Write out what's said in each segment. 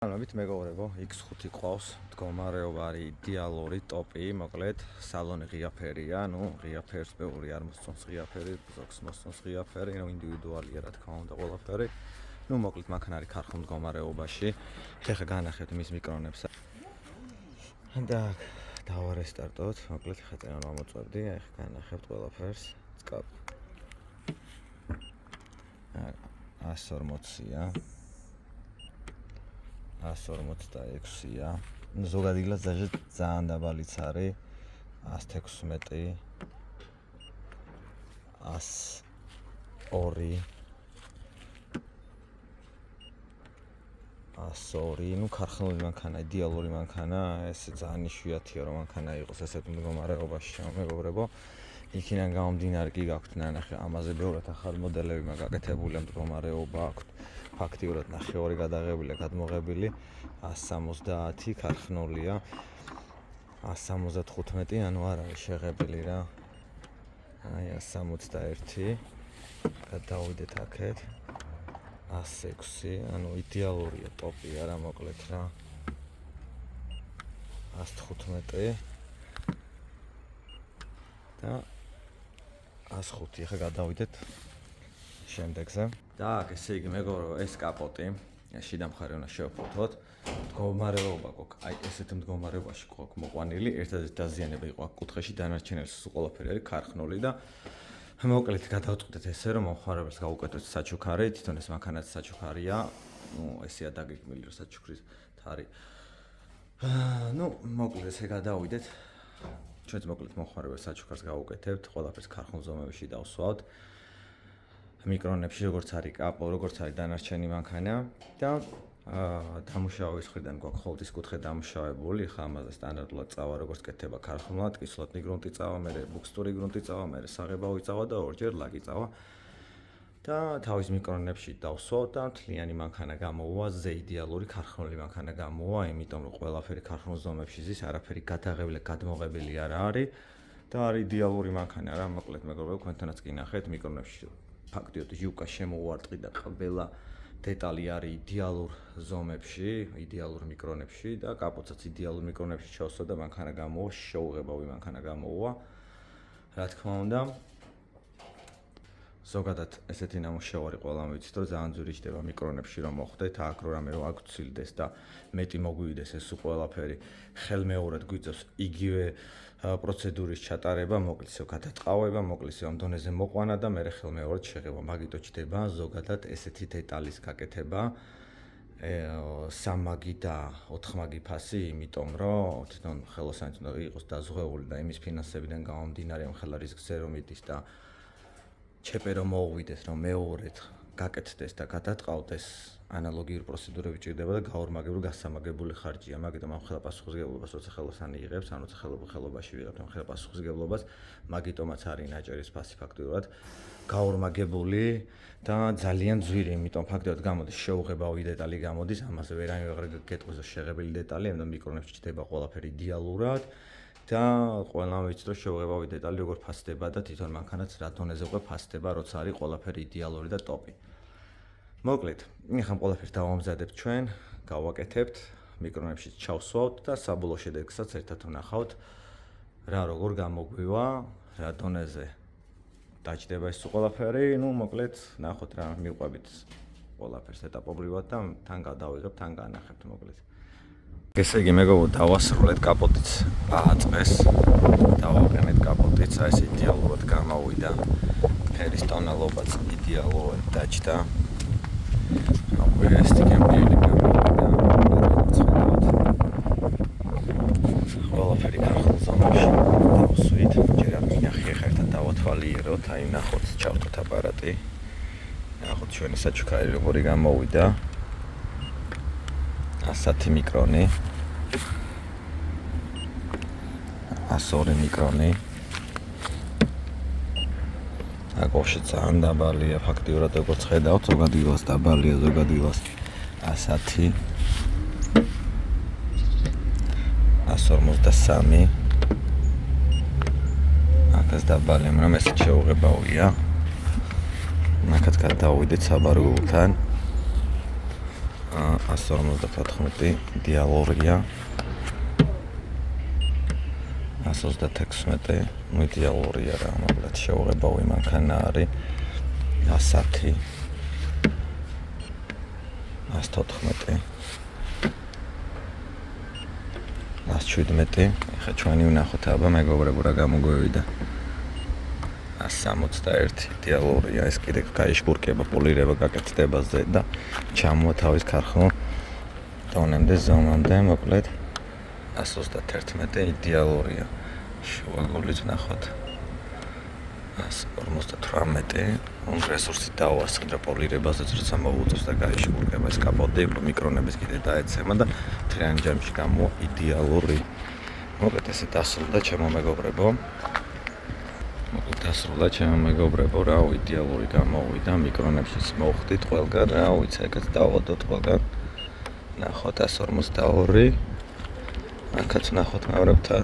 მით მეგობრებო, X5 ყავს, მდგომარეობა არის იდეალური, ტოპი, მოკლედ, სალონი ღია ფერია, ღია ფერს ბევრი არ მოსწონს ღია ფერი, ზოგს მოსწონს ღია ფერი, ინდივიდუალია რა თქმა უნდა ყველაფერი. მოკლედ, მანქანა არის ქარხულ მდგომარეობაში. ეხლა განახებთ მის მიკრონებს. და დავარესტარტოთ, მოკლედ, ეხლა წენა მომწვევდი, ეხლა განახებთ ყველაფერს. წკაპ. 140-ია. 146-ია. ზოგადილას ძალიან დაბალიც არის. 116, 102, 102, ქარხნული მანქანა, იდეალური მანქანა, ეს ძალიან იშვიათია რომ მანქანა იყოს ესეთ მდგომარეობაში, მეგობრებო. იქიდან გამომდინარე კი გაქვთ ნახე, ამაზე ბევრად ახალ მოდელები მაგაკეთებული მდგომარეობა აქვთ. ფაქტიურად ნახევარი გადაღებულია, გადმოღებილი 170 ქარხნულია. 175, ანუ არ არის შეღებილი რა. აი 161. გადავიდეთ აქეთ. 106, ანუ იდეალურია, ტოპია რა, მოკლედ რა. 115 და 105. ახლა გადავიდეთ შემდეგზე. და აქ ესე იგი მეგობრებო, ეს კაპოტი, შიდა მხარე უნდა შევფოთოთ. მდგომარეობა გვაქვს, აი ესეთ მდგომარეობაში გვაქვს მოყვანილი, ერთადერთი დაზიანება იყო აქ კუთხეში, დანარჩენები ყველაფერი არის ქარხნული და მოკლედ გადავწყვეტეთ ესე რომ მომხმარებელს გავუკეთოთ საჩუქარი, თვითონ ეს მანქანაც საჩუქარია, ესეა დაგეგმილი რომ საჩუქრის თარი. მოკლედ ესე გადავიდეთ. ჩვენც მოკლედ მომხმარებელს საჩუქარს გავუკეთებთ, ყველაფერს ქარხნულ ზომებში დავსვავთ. მიკრონებში როგორც არის კაპო, როგორც არის დანარჩენი მანქანა და დამუშავების მხრიდან გვაქვს ხოლმე კუთხე დამუშავებული, ხა ამაზე სტანდარტულად წავა როგორც კეთდება ქარხნულად, კისლოტნი გრუნტი წავა, მერე ბუქსტური გრუნტი წავა, მერე საღებავი წავა და ორჯერ ლაკი წავა. და თავის მიკრონებში დავსვავ და მთლიანი მანქანა გამოვა, იდეალური ქარხნული მანქანა გამოვა, იმიტომ რომ ყველაფერი ქარხნულ ზომებში ზის, არაფერი გადაღებული, გადმოღებილი არ არის და არის იდეალური მანქანა რა, მოკლედ მეგობრებო, თქვენთანაც კი ნახეთ მიკრონებში ფაქტიოდ ჟუკა შემოუარტყი და ყველა დეტალი არის იდეალურ ზომებში, იდეალურ მიკრონებში და კაპოტსაც იდეალურ მიკრონებში ჩავსვა და მანქანა გამოვა, შეუღებავი მანქანა გამოვა. რა თქმა უნდა, ზოგადად ესეთი ნამუშევარი ყველამ ვიცით, რომ ძალიან ძვირი ჯდება მიკრონებში რომ მოხვდეთ, აქ რამე რომ აგცილდეს და მეტი მოგვივიდეს ეს ყველაფერი, ხელმეორედ გვიწევს იგივე პროცედურის ჩატარება, მოკლედ გადაწყავება, მოკლედ ამ დონეზე მოყვანა და მერე ხელმეორედ შეღება. მაგიტო ჯდება ზოგადად ესეთი დეტალის გაკეთება 3 მაგი და 4 მაგი ფასი, იმიტომ რომ თვითონ ხელოსანიც უნდა იყოს დაზღვეული და იმის ფინანსებიდან გამომდინარე ამ ხელარისგზე რომ მიდის და ჩეპე რომ მოუვიდეს, რომ მეორედ გაკეთდეს და გადაწყავდეს, ანალოგიური პროცედურები ჭირდება და გაორმაგებული, გასამაგებული ხარჯია. მაგიტომ ამ ხელა პასუხისმგებლობას როცა ხელოსანი იღებს, ანუ ხელობაში ვიღებთ ამ ხელა პასუხისმგებლობას, მაგიტომაც არის ნაჭერის ფასი ფაქტიურად გაორმაგებული და ძალიან ძვირი, იმიტომ ფაქტიურად გამოდის შეუღებავი დეტალი გამოდის, ამაზე ვერავინ გეტყვის შეღებილი დეტალი, ამიტომ მიკრონებში ჩდება ყველაფერი იდეალურად. და ყველამ ვიცით რომ შეუღებავი დეტალი როგორ ფასდება და თვითონ მანქანაც რა დონეზე უკვე ფასდება, როცა არის ყველაფერი იდეალური და ტოპი. მოკლედ, ახლა ყველაფერს დავამზადებთ ჩვენ, გავაკეთებთ, მიკრონებში ჩავსვავთ და საბოლოო შედეგსაც ერთად ვნახავთ, რა როგორ გამოგვივა, რა დონეზე დაჭდება ეს ყველაფერი, მოკლედ, ნახოთ რა მივყვებით ყველაფერს ეტაპობრივად და თან გადავიღებთ, თან განახებთ მოკლედ. ესე იგი მეგობრებო, დავასრულეთ კაპოტიც ააწეს, დავაყენეთ კაპოტიც, ეს იდეალურად გამოვიდა, ფერის ტონალობაც იდეალურად დაჭდა. ეს ტიკემპილი გამოვიდა, ყველაფერი ქარხნულ ზომებში დავსვით, ჯერ არ მინახი ახლა ერთად დავათვალიეროთ, აი ნახოთ, ჩავთოთ აპარატი, ნახოთ ჩვენი საჩუქარი როგორი გამოვიდა. 110 მიკრონი, 102 მიკრონი. აკოშე ძალიან დაბალია, ფაქტიურად როგორც ხედავთ, ზოგადილას დაბალია, ზოგადილას 110, 153. აკაც დაბალია, მაგრამ ეს შეუღებავია. აქაც გადავიდეთ საბარგულთან. 154 იდეალურია. 136 ნუ იდეალურია რა, მაგრამ შეუღებავი მანქანა არის. 110 114 117 ეხა ჩვენი ვნახოთ აბა მეგობრებო რა გამოგვევიდა 161 იდეალურია ეს კიდე გაიშგურკება პოლირება გაკეთდება ზე და ჩამოვა თავის ქარხნულ დონემდე ზომამდე მოკლედ 131 იდეალურია შუაგულით ვნახოთ 158 რესურსი დავასხდრა პოლირებაზეც როცა მოვუწევს და გაიშგურკება ეს კაპოტი მიკრონების კიდე დაეცემა და მთლიანი ჯამში გამოვა იდეალური მოკლედ ესე დასრულდა ჩემო მეგობრებო რა იდეალური გამოვიდა მიკრონებშიც მოვხდით ყველგან რა ვიცი ეგეც დავადოთ ყველგან ნახოთ 152 აქაც ნახოთ მეურებთა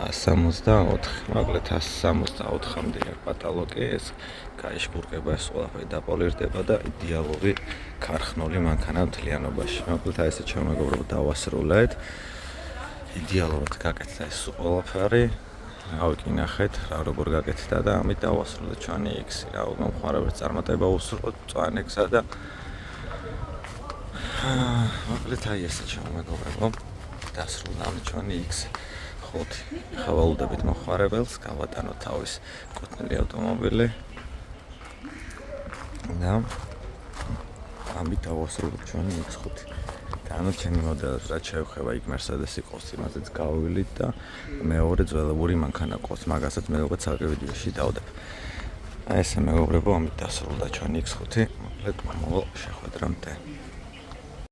164 მოკლედ 164-მდე აქვს კატალოგი ეს გაიშგურკება ეს ყველაფერი დაპოლირდება და იდეალური ქარხნული მანქანა მთლიანობაში მოკლედ აი ესე ჩემო მეგობრებო დავასრულეთ იდეალურად გაკეთდა ეს ყველაფერი რავი ნახეთ რა როგორ გაკეთდა და ამით დავასრულეთ ჩვენი X-ი რა მომხმარებელს წარმატება უსურვოთ მწვანე-გზა და მოკლედ აი ესე ჩემო მეგობრებო დასრულდა ჩვენი X ხუთი ხავალუდებით მომხმარებელს გავატანოთ თავის კუთვნილი ავტომობილი და ამით დავასრულეთ ჩვენი X5 ანუ ჩემი მოდელს რაც შეეხება იქ Mercedes-ი ყავს იმაზეც გავივლით და მეორე ძველებური მანქანა ყავს მაგასაც მე უკვე ცალკე ვიდეოში დავდებ აი ესე მეგობრებო ამით დასრულდა ჩვენი X5 მოკლედ მომავალ შეხვედრამდე